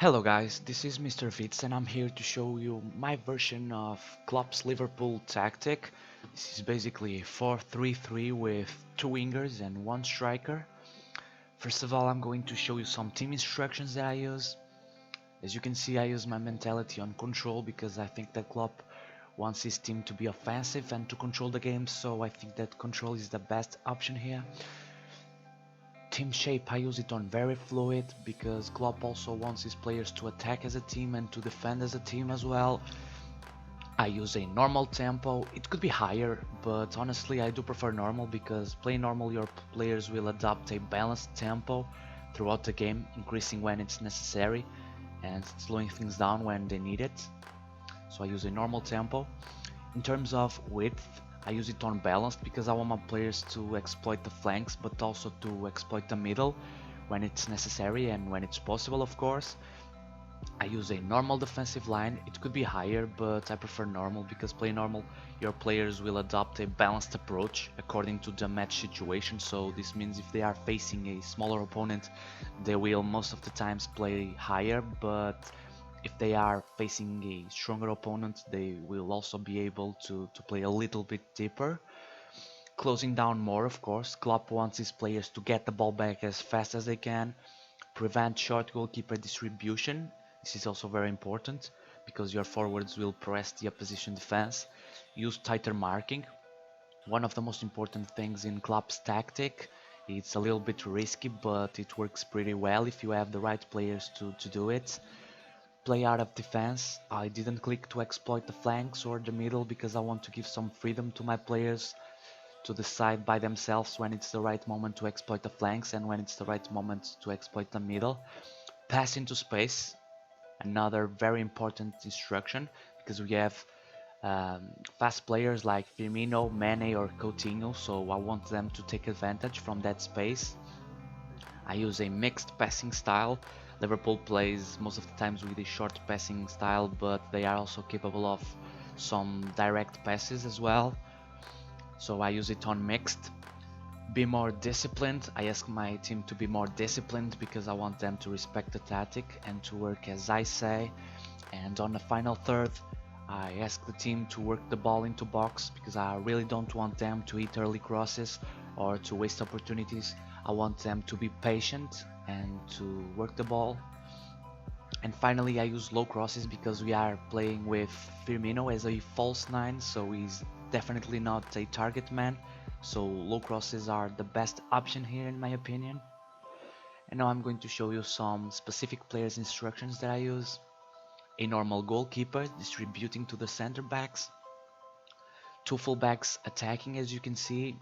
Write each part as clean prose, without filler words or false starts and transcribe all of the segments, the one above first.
Hello guys, this is Mr. Vitz and I'm here to show you my version of Klopp's Liverpool tactic. This is basically a 4-3-3 with 2 wingers and 1 striker. First of all, I'm going to show you some team instructions that I use. As you can see, I use my mentality on control because I think that Klopp wants his team to be offensive and to control the game, so I think that control is the best option here. Team shape, I use it on very fluid because Klopp also wants his players to attack as a team and to defend as a team as well. I use a normal tempo. It could be higher, but honestly I do prefer normal because playing normal your players will adopt a balanced tempo throughout the game, increasing when it's necessary and slowing things down when they need it. So I use a normal tempo. In terms of width, I use it on balanced because I want my players to exploit the flanks but also to exploit the middle when it's necessary and when it's possible, of course. I use a normal defensive line. It could be higher, but I prefer normal because playing normal your players will adopt a balanced approach according to the match situation. So this means if they are facing a smaller opponent, they will most of the times play higher, but if they are facing a stronger opponent, they will also be able to play a little bit deeper. Closing down more, of course. Klopp wants his players to get the ball back as fast as they can, prevent short goalkeeper distribution. This is also very important because your forwards will press the opposition defense. Use tighter marking. One of the most important things in Klopp's tactic. It's a little bit risky, but it works pretty well if you have the right players to do it. Play out of defense. I didn't click to exploit the flanks or the middle because I want to give some freedom to my players to decide by themselves when it's the right moment to exploit the flanks and when it's the right moment to exploit the middle. Pass into space, another very important instruction because we have fast players like Firmino, Mane or Coutinho, so I want them to take advantage from that space. I use a mixed passing style. Liverpool plays most of the times with a short passing style, but they are also capable of some direct passes as well. So I use it on mixed. Be more disciplined. I ask my team to be more disciplined because I want them to respect the tactic and to work as I say. And on the final third, I ask the team to work the ball into box because I really don't want them to hit early crosses or to waste opportunities. I want them to be patient and to work the ball. And finally I use low crosses because we are playing with Firmino as a false 9, so he's definitely not a target man. So low crosses are the best option here in my opinion. And now I'm going to show you some specific players instructions that I use. A normal goalkeeper distributing to the center backs. 2 fullbacks attacking, as you can see.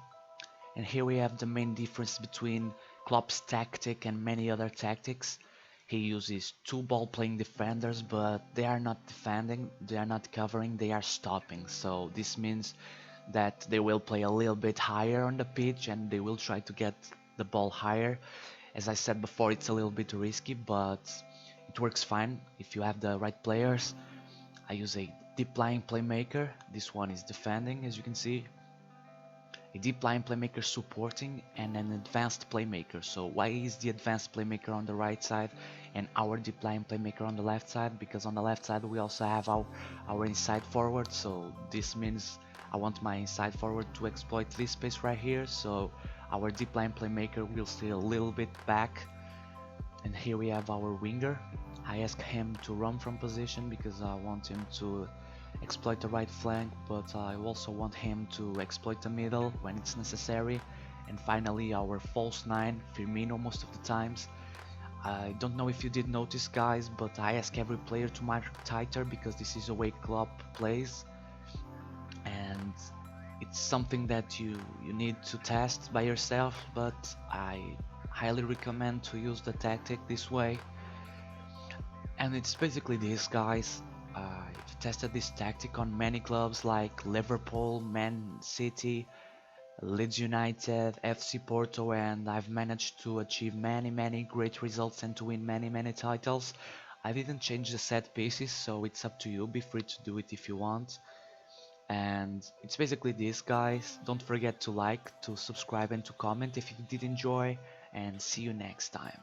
And here we have the main difference between Klopp's tactic and many other tactics. He uses 2 ball-playing defenders, but they are not defending, they are not covering, they are stopping. So this means that they will play a little bit higher on the pitch and they will try to get the ball higher. As I said before, it's a little bit risky, but it works fine if you have the right players. I use a deep-lying playmaker. This one is defending, as you can see. A deep line playmaker supporting and an advanced playmaker. So why is the advanced playmaker on the right side and our deep line playmaker on the left side? Because on the left side we also have our inside forward, so this means I want my inside forward to exploit this space right here, so our deep line playmaker will stay a little bit back. And here we have our winger. I ask him to run from position because I want him to exploit the right flank, but I also want him to exploit the middle when it's necessary. And finally our false 9, Firmino, most of the times. I don't know if you did notice, guys, but I ask every player to mark tighter because this is the way Klopp plays, and it's something that you need to test by yourself, but I highly recommend to use the tactic this way. And it's basically this, guys. I've tested this tactic on many clubs like Liverpool, Man City, Leeds United, FC Porto, and I've managed to achieve many great results and to win many titles. I didn't change the set pieces, so it's up to you. Be free to do it if you want. And it's basically this, guys. Don't forget to like, to subscribe and to comment if you did enjoy, and see you next time.